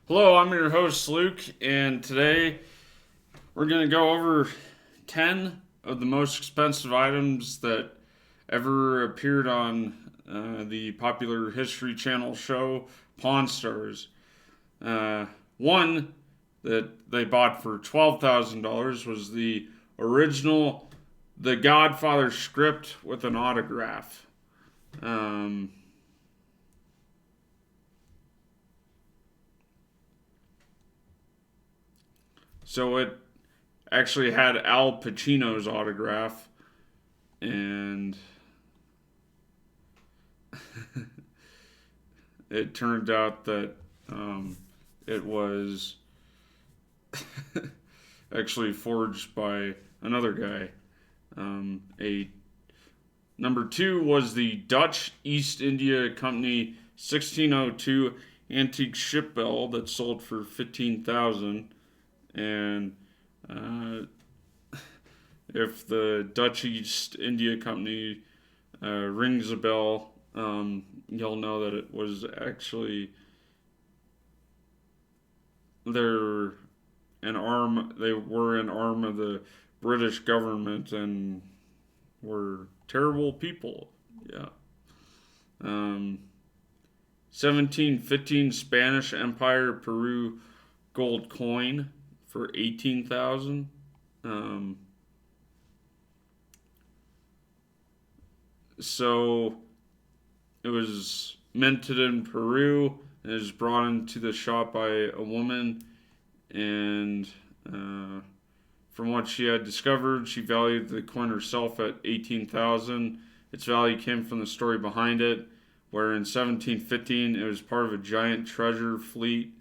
Hello, I'm your host Luke, and today we're going to go over 10 of the most expensive items that ever appeared on the popular History Channel show Pawn Stars. One that they bought for $12,000 was the original The Godfather script with an autograph. Um, so it actually had Al Pacino's autograph, and it turned out that it was actually forged by another guy. A number two was the Dutch East India Company 1602 antique ship bell that sold for 15,000, and uh, if the Dutch East India Company rings a bell, you'll know that it was actually they're an arm. They were an arm of the British government and were terrible people. Yeah. Um, 1715 Spanish Empire Peru gold coin for 18,000. Um, so it was minted in Peru and it was brought into the shop by a woman, and from what she had discovered, she valued the coin herself at 18,000. Its value came from the story behind it, where in 1715 it was part of a giant treasure fleet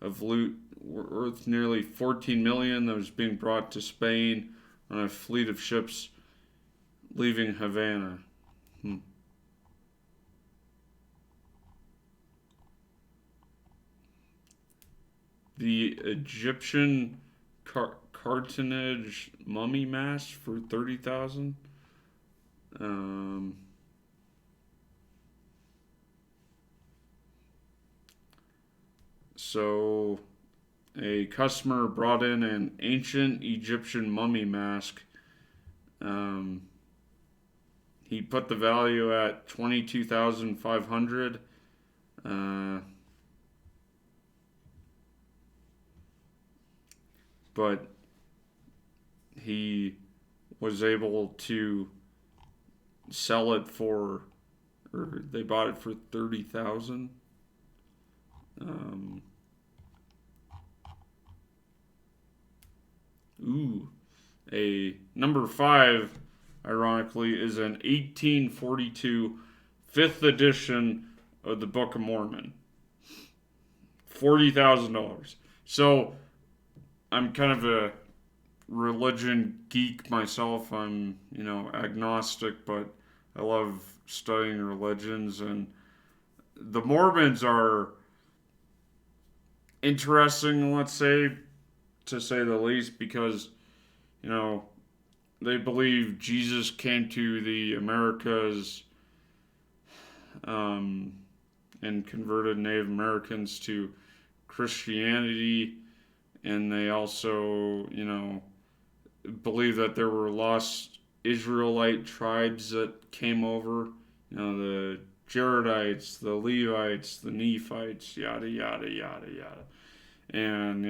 of loot worth nearly 14 million that was being brought to Spain on a fleet of ships leaving Havana. Hmm. The Egyptian cartonnage mummy mask for 30,000. Um, so a customer brought in an ancient Egyptian mummy mask. Um, he put the value at 22,500. Uh, but he was able to sell it for, or they bought it for 30,000. Um, ooh, a number five, ironically, is an 1842 fifth edition of the Book of Mormon. $40,000. So I'm kind of a religion geek myself. I'm, agnostic, but I love studying religions, and the Mormons are interesting, let's say, to say the least, because, you know, they believe Jesus came to the Americas um, and converted Native Americans to Christianity, and they also, believe that there were lost Israelite tribes that came over, the Jaredites, the Levites, the Nephites, yada, yada, yada, yada. And,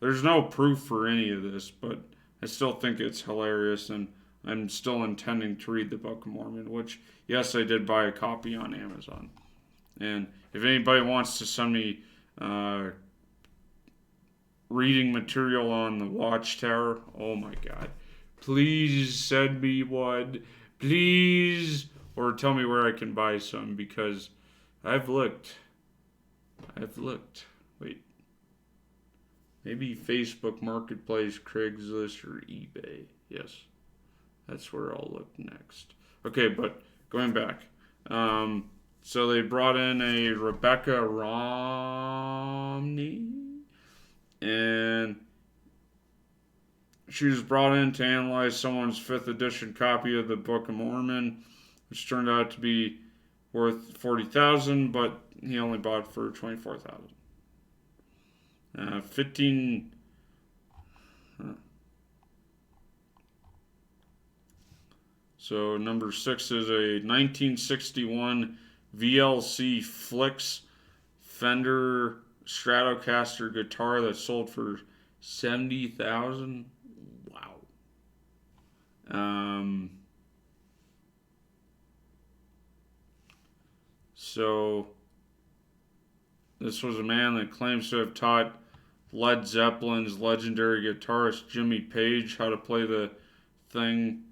there's no proof for any of this, but I still think it's hilarious, and I'm still intending to read the Book of Mormon, which, yes, I did buy a copy on Amazon. And if anybody wants to send me uh, reading material on the Watchtower, oh my God, please send me one. Please. Or tell me where I can buy some, because I've looked. I've looked. Wait. Maybe Facebook Marketplace, Craigslist, or eBay. Yes. That's where I'll look next. Okay, but going back. So they brought in a Rebecca Romney, and she was brought in to analyze someone's 5th edition copy of the Book of Mormon, which turned out to be worth 40,000, but he only bought it for 24,000. 15. So number 6 is a 1961 VLC Flicks Fender Stratocaster guitar that sold for 70,000. Wow. So this was a man that claims to have taught Led Zeppelin's legendary guitarist Jimmy Page how to play the thing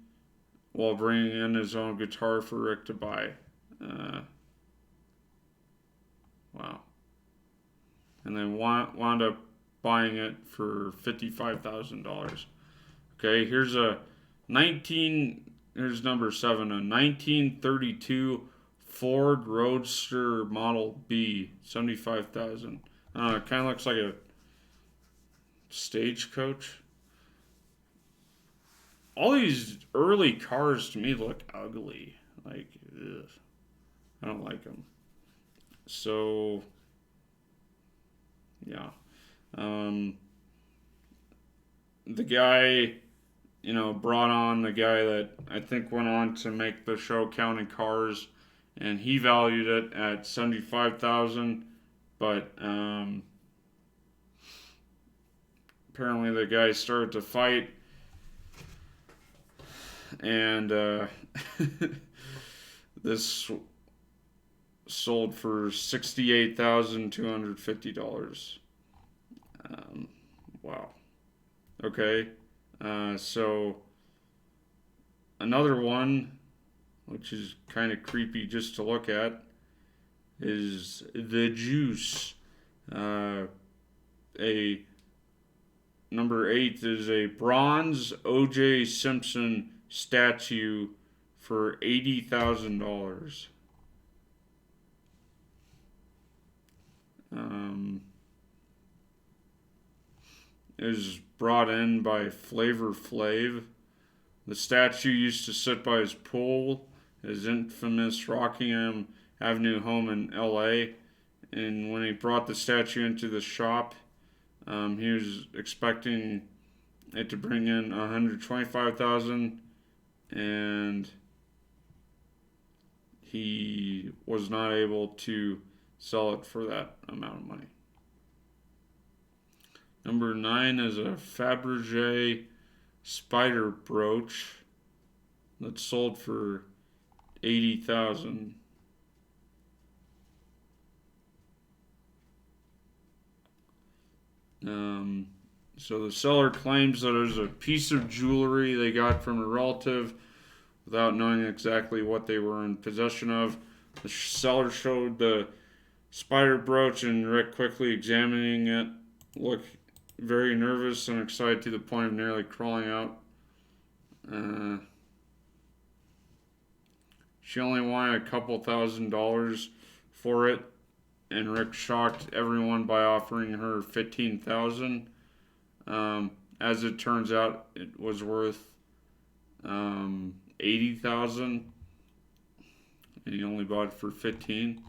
while bringing in his own guitar for Rick to buy. Wow. And they wound up buying it for $55,000. Okay, here's number 7, a 1932 Ford Roadster Model B, 75,000. It kind of looks like a stagecoach. All these early cars to me look ugly. Like, ugh. I don't like them. So, yeah. The guy, brought on the guy that I think went on to make the show Counting Cars, and he valued it at 75,000. But apparently the guy started to fight, and this sold for $68,250. Wow. Okay. So another one, which is kind of creepy just to look at, is the Juice. A number 8 is a bronze O.J. Simpson statue for $80,000. It was brought in by Flavor Flav. The statue used to sit by his pool, his infamous Rockingham Avenue home in L.A. And when he brought the statue into the shop, he was expecting it to bring in $125,000, and he was not able to sell it for that amount of money. Number 9 is a Fabergé spider brooch that sold for $80,000. So the seller claims that it was a piece of jewelry they got from a relative without knowing exactly what they were in possession of. The seller showed the spider brooch, and Rick, quickly examining it, looked very nervous and excited to the point of nearly crawling out. She only wanted a couple $1,000s for it, and Rick shocked everyone by offering her $15,000. As it turns out, it was worth $80,000, and he only bought it for $15,000.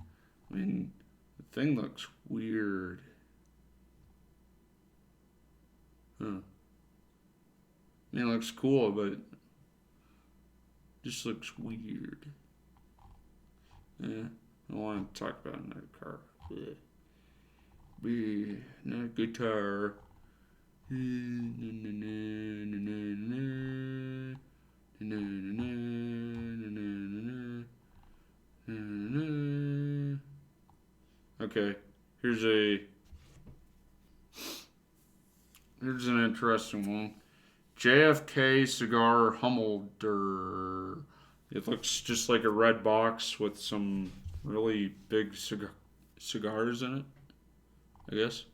I mean, the thing looks weird. Huh. I mean, it looks cool, but it just looks weird. Yeah, I don't want to talk about another car. Not a guitar. Okay, here's an interesting one. JFK cigar hummelder. It looks just like a red box with some really big cigars in it, I guess.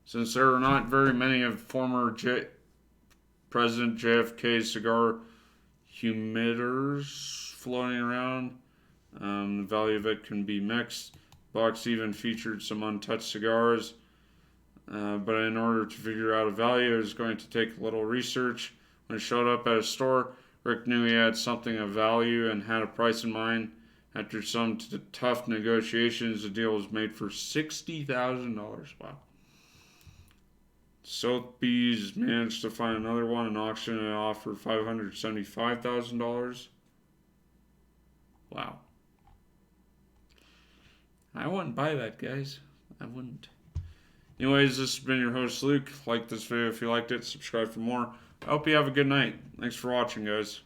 Since there are not very many of former President JFK's cigar humidors floating around, the value of it can be mixed. The box even featured some untouched cigars, but in order to figure out a value, it was going to take a little research. When it showed up at a store, Rick knew he had something of value and had a price in mind. After some tough negotiations, the deal was made for $60,000. Wow. Sotheby's managed to find another one in auction and offered $575,000. Wow. I wouldn't buy that, guys. I wouldn't. Anyways, this has been your host, Luke. Like this video if you liked it. Subscribe for more. I hope you have a good night. Thanks for watching, guys.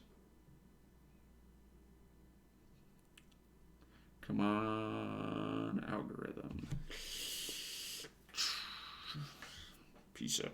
Come on, algorithm. Peace out.